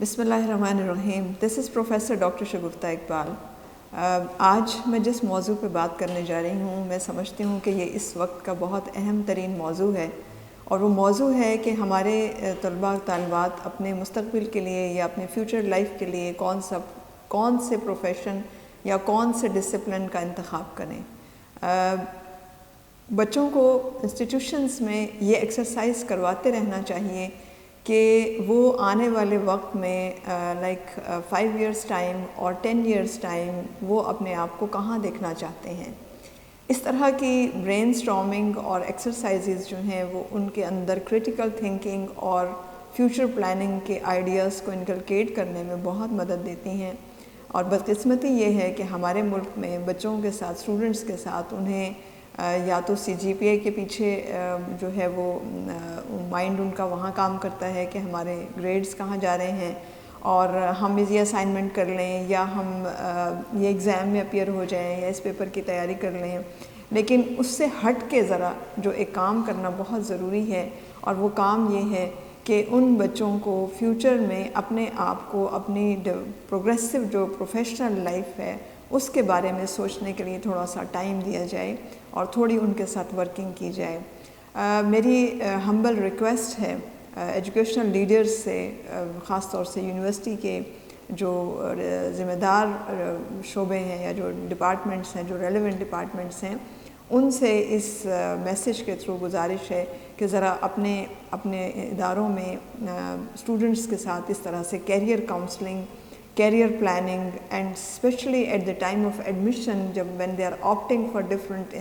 بسم اللہ الرحمن الرحیم. دس از پروفیسر ڈاکٹر شگفتہ اقبال. آج میں جس موضوع پہ بات کرنے جا رہی ہوں، میں سمجھتی ہوں کہ یہ اس وقت کا بہت اہم ترین موضوع ہے، اور وہ موضوع ہے کہ ہمارے طلباء طالبات اپنے مستقبل کے لیے یا اپنے فیوچر لائف کے لیے کون سے پروفیشن یا کون سے ڈسپلن کا انتخاب کریں. بچوں کو انسٹیٹیوشنز میں یہ ایکسرسائز کرواتے رہنا چاہیے کہ وہ آنے والے وقت میں 5 ایئرس ٹائم اور 10 ایئرس ٹائم وہ اپنے آپ کو کہاں دیکھنا چاہتے ہیں. اس طرح کی برین اسٹارمنگ اور ایکسرسائزز جو ہیں وہ ان کے اندر کریٹیکل تھنکنگ اور فیوچر پلاننگ کے آئیڈیاز کو انکلکیٹ کرنے میں بہت مدد دیتی ہیں. اور بدقسمتی یہ ہے کہ ہمارے ملک میں بچوں کے ساتھ، اسٹوڈنٹس کے ساتھ انہیں یا تو CGPA کے پیچھے جو ہے وہ مائنڈ ان کا وہاں کام کرتا ہے کہ ہمارے گریڈز کہاں جا رہے ہیں، اور ہم یہ اسائنمنٹ کر لیں یا ہم یہ ایگزام میں اپیئر ہو جائیں یا اس پیپر کی تیاری کر لیں. لیکن اس سے ہٹ کے ذرا جو ایک کام کرنا بہت ضروری ہے، اور وہ کام یہ ہے کہ ان بچوں کو فیوچر میں اپنے آپ کو اپنی پروگریسو جو پروفیشنل لائف ہے اس کے بارے میں سوچنے کے لیے تھوڑا سا ٹائم دیا جائے اور تھوڑی ان کے ساتھ ورکنگ کی جائے. میری ہمبل ریکویسٹ ہے ایجوکیشنل لیڈرز سے، خاص طور سے یونیورسٹی کے جو ذمہ دار شعبے ہیں یا جو ڈپارٹمنٹس ہیں، جو ریلیونٹ ڈپارٹمنٹس ہیں، ان سے اس میسیج کے تھرو گزارش ہے کہ ذرا اپنے اداروں میں اسٹوڈنٹس کے ساتھ اس طرح سے career counselling, career planning, and specially at the time of admission, جب when they are opting for different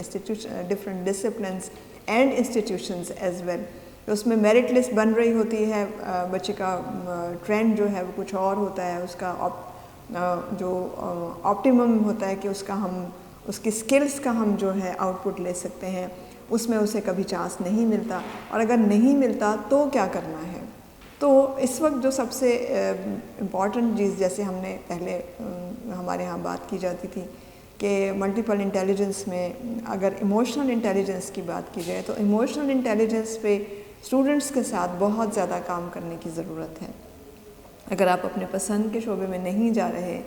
disciplines and institutions as well. اس میں میرٹ لسٹ بن رہی ہوتی ہے، بچے کا ٹرینڈ جو ہے وہ کچھ اور ہوتا ہے، اس کا جو آپٹیمم ہوتا ہے کہ اس کی سکلز کا ہم جو ہے آؤٹ پٹ لے سکتے ہیں، اس میں اسے کبھی چانس نہیں ملتا. اور اگر نہیں ملتا تو کیا کرنا ہے. تو اس وقت جو سب سے امپورٹنٹ چیز، جیسے ہم نے پہلے ہمارے ہاں بات کی جاتی تھی کہ ملٹیپل انٹیلیجنس میں اگر ایموشنل انٹیلیجنس کی بات کی جائے تو ایموشنل انٹیلیجنس پہ اسٹوڈنٹس کے ساتھ بہت زیادہ کام کرنے کی ضرورت ہے. اگر آپ اپنے پسند کے شعبے میں نہیں جا رہے،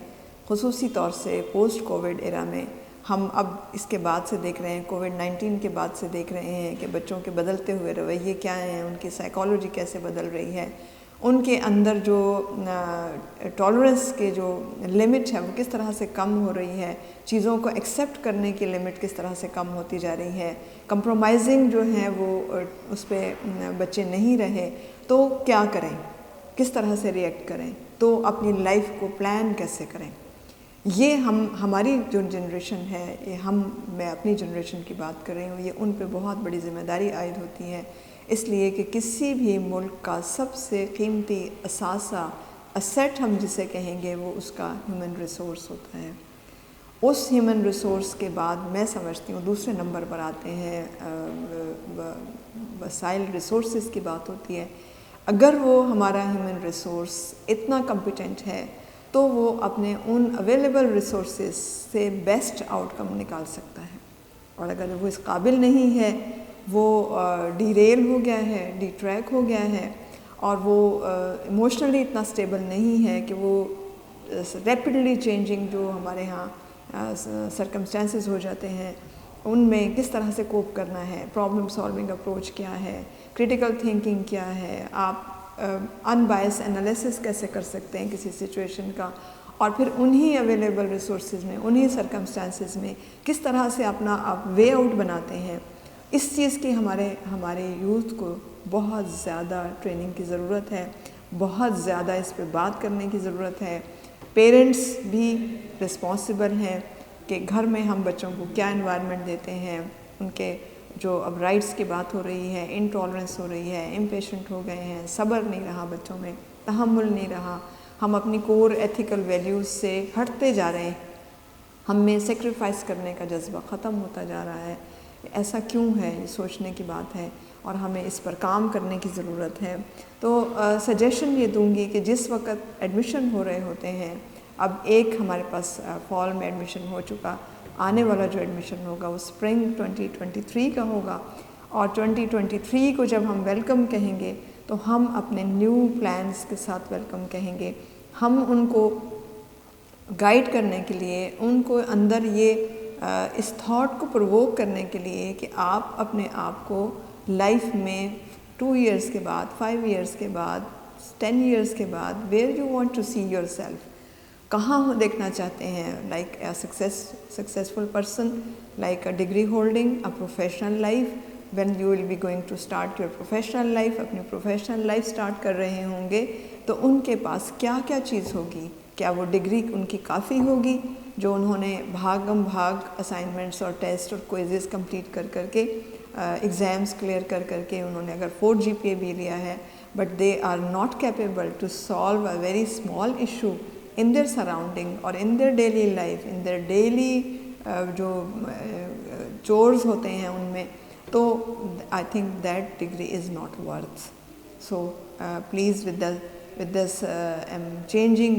خصوصی طور سے پوسٹ کووڈ ایرا میں، ہم اب اس کے بعد سے دیکھ رہے ہیں، کووڈ-19 کے بعد سے دیکھ رہے ہیں کہ بچوں کے بدلتے ہوئے رویے کیا ہیں، ان کی سائیکالوجی کیسے بدل رہی ہے، ان کے اندر جو ٹالرنس کے جو لمٹ ہے وہ کس طرح سے کم ہو رہی ہے، چیزوں کو ایکسیپٹ کرنے کی لمٹ کس طرح سے کم ہوتی جا رہی ہے، کمپرومائزنگ جو ہے وہ اس پہ بچے نہیں رہے. تو کیا کریں، کس طرح سے ریئیکٹ کریں، تو اپنی لائف کو پلان کیسے کریں. یہ ہماری جو جنریشن ہے، میں اپنی جنریشن کی بات کر رہی ہوں، یہ ان پہ بہت بڑی ذمہ داری عائد ہوتی ہے. اس لیے کہ کسی بھی ملک کا سب سے قیمتی اثاثہ، اسیٹ ہم جسے کہیں گے، وہ اس کا ہیومن ریسورس ہوتا ہے. اس ہیومن ریسورس کے بعد میں سمجھتی ہوں دوسرے نمبر پر آتے ہیں وسائل، ریسورسز کی بات ہوتی ہے. اگر وہ ہمارا ہیومن ریسورس اتنا کمپیٹنٹ ہے تو وہ اپنے ان اویلیبل ریسورسز سے بیسٹ آؤٹ کم نکال سکتا ہے. اور اگر وہ اس قابل نہیں ہے، وہ ڈی ریل ہو گیا ہے، ڈی ٹریک ہو گیا ہے، اور وہ ایموشنلی اتنا اسٹیبل نہیں ہے کہ وہ ریپڈلی چینجنگ جو ہمارے ہاں سرکمسٹانسز ہو جاتے ہیں، ان میں کس طرح سے کوپ کرنا ہے، پرابلم سالونگ اپروچ کیا ہے، کریٹیکل تھنکنگ کیا ہے، آپ ان بائس انالیسس کیسے کر سکتے ہیں کسی سچویشن کا، اور پھر انہی اویلیبل ریسورسز میں، انہی سرکمسٹانسز میں کس طرح سے اپنا آپ وے آؤٹ بناتے ہیں. اس چیز کی ہمارے یوتھ کو بہت زیادہ ٹریننگ کی ضرورت ہے، بہت زیادہ اس پہ بات کرنے کی ضرورت ہے. پیرنٹس بھی رسپانسبل ہیں کہ گھر میں ہم بچوں کو کیا انوائرمنٹ دیتے ہیں. ان کے جو اب رائٹس کی بات ہو رہی ہے، انٹالرنس ہو رہی ہے، امپیشنٹ ہو گئے ہیں، صبر نہیں رہا بچوں میں، تحمل نہیں رہا، ہم اپنی کور ایتھیکل ویلیوز سے ہٹتے جا رہے ہیں، ہم میں سیکریفائس کرنے کا جذبہ ختم ہوتا جا رہا ہے. ایسا کیوں ہے، یہ سوچنے کی بات ہے، اور ہمیں اس پر کام کرنے کی ضرورت ہے. تو سجیشن یہ دوں گی کہ جس وقت ایڈمیشن ہو رہے ہوتے ہیں، اب ایک ہمارے پاس فال میں ایڈمیشن ہو چکا، آنے والا جو ایڈمیشن ہوگا وہ اسپرنگ 2023 کا ہوگا، اور 2023 کو جب ہم ویلکم کہیں گے تو ہم اپنے نیو پلانس کے ساتھ ویلکم کہیں گے. ہم ان کو گائیڈ کرنے کے لیے، ان کو اندر یہ اس تھاٹ کو پرووک کرنے کے لیے کہ آپ اپنے آپ کو لائف میں 2 ایئرس کے بعد، 5 ایئرس کے بعد، 10 ایئرس کے بعد where you want to see yourself, کہاں دیکھنا چاہتے ہیں. Like a successful person, like a degree holding, a professional life. When you will be going to start your professional life, اپنی پروفیشنل لائف اسٹارٹ کر رہے ہوں گے تو ان کے پاس کیا کیا چیز ہوگی. کیا وہ ڈگری ان کی کافی ہوگی جو انہوں نے بھاگم بھاگ اسائنمنٹس اور ٹیسٹ اور کوئزز کمپلیٹ کر کے ایگزامس کلیئر کر کے انہوں نے اگر 4 GPA بھی لیا ہے، but they are not capable to solve a very small issue in their surrounding اور in their daily life, in their daily جو چورز ہوتے ہیں ان میں، تو I think that degree is not worth. So please with this changing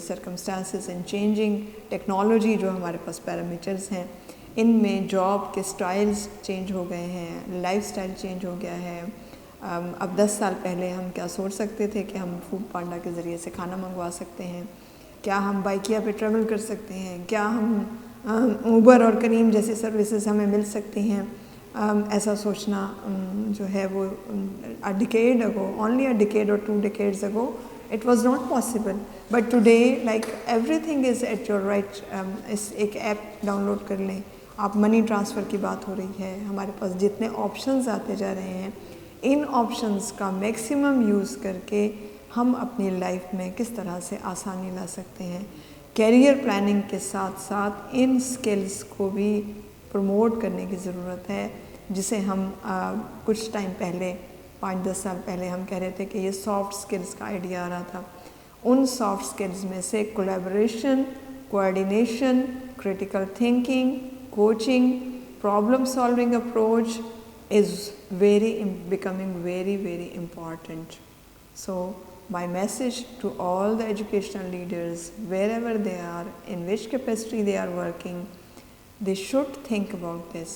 circumstances and changing technology جو ہمارے پاس parameters ہیں، ان میں جاب کے سٹائلز چینج ہو گئے ہیں، لائف سٹائل چینج ہو گیا ہے. اب 10 سال پہلے ہم کیا سوچ سکتے تھے کہ ہم فوڈ پانڈا کے ذریعے سے کھانا منگوا سکتے ہیں؟ کیا ہم بائکیا پہ ٹریول کر سکتے ہیں؟ کیا ہم اوبر اور کریم جیسی سروسز ہمیں مل سکتی ہیں؟ ایسا سوچنا جو ہے وہ a decade ago, only a decade or 2 decades ago, it was not possible. But today, like everything is at your right. ایک ایپ ڈاؤن لوڈ کر لیں، آپ منی ٹرانسفر کی بات ہو رہی ہے، ہمارے پاس جتنے آپشنز آتے جا رہے ہیں، ان آپشنز کا میکسیمم یوز کر کے ہم اپنی لائف میں کس طرح سے آسانی لا سکتے ہیں. کیریئر پلاننگ کے ساتھ ساتھ ان سکلز کو بھی پروموٹ کرنے کی ضرورت ہے، جسے ہم کچھ ٹائم پہلے 5-10 سال پہلے ہم کہہ رہے تھے کہ یہ سافٹ سکلز کا آئیڈیا آ رہا تھا. ان سافٹ سکلز میں سے collaboration, coordination, critical thinking, coaching, problem solving approach is becoming very, very important. So my message to all the educational leaders, wherever they are, in which capacity they are working, they should think about this.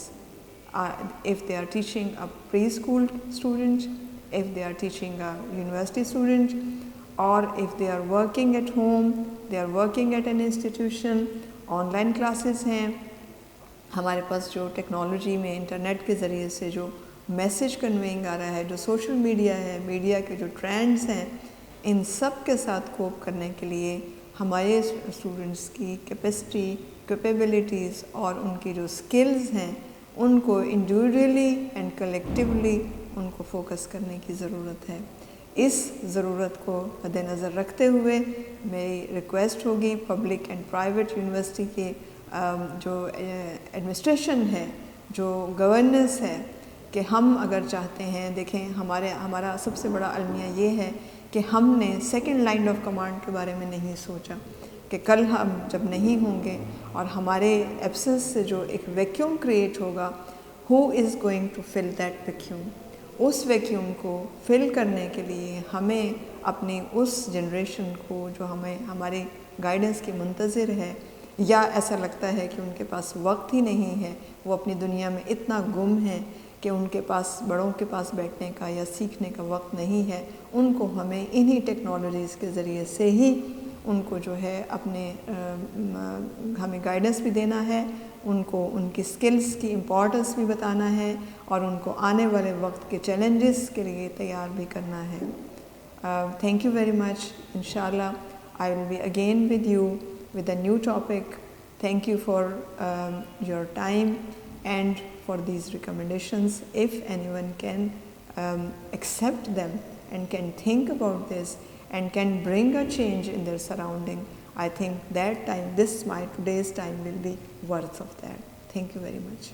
If they are teaching a preschool student, if they are teaching a university student, or if they are working at home, they are working at an institution, online classes ہیں. ہمارے پاس جو technology میں internet کے ذریعے سے جو message conveying آ رہا ہے، جو سوشل میڈیا ہے، میڈیا کے جو ٹرینڈز ہیں، ان سب کے ساتھ کوپ کرنے کے لیے ہمارے اسٹوڈنٹس کی کیپیسٹی، کیپیبلٹیز اور ان کی جو سکلز ہیں ان کو انڈیویڈولی اینڈ کلیکٹیولی ان کو فوکس کرنے کی ضرورت ہے. اس ضرورت کو مد نظر رکھتے ہوئے میری ریکویسٹ ہوگی پبلک اینڈ پرائیویٹ یونیورسٹی کے جو ایڈمنسٹریشن ہے، جو گورننس ہے، کہ ہم اگر چاہتے ہیں، دیکھیں ہمارا سب سے بڑا المیہ یہ ہے کہ ہم نے سیکنڈ لائن آف کمانڈ کے بارے میں نہیں سوچا کہ کل ہم جب نہیں ہوں گے اور ہمارے ایبسنس سے جو ایک ویکیوم کریٹ ہوگا، who is going to fill that vacuum. اس ویکیوم کو فل کرنے کے لیے ہمیں اپنی اس جنریشن کو جو ہمارے گائیڈنس کی منتظر ہے، یا ایسا لگتا ہے کہ ان کے پاس وقت ہی نہیں ہے، وہ اپنی دنیا میں اتنا گم ہیں کہ ان کے پاس بڑوں کے پاس بیٹھنے کا یا سیکھنے کا وقت نہیں ہے، ان کو ہمیں انہی ٹیکنالوجیز کے ذریعے سے ہی ان کو جو ہے اپنے ہمیں گائیڈنس بھی دینا ہے، ان کو ان کی سکلز کی امپورٹنس بھی بتانا ہے، اور ان کو آنے والے وقت کے چیلنجز کے لیے تیار بھی کرنا ہے. Thank you very much. انشاءاللہ I will be again with you with a new topic. Thank you for your time and for these recommendations. If anyone can accept them and can think about this and can bring a change in their surrounding, I think that time, today's time will be worth of that. Thank you very much.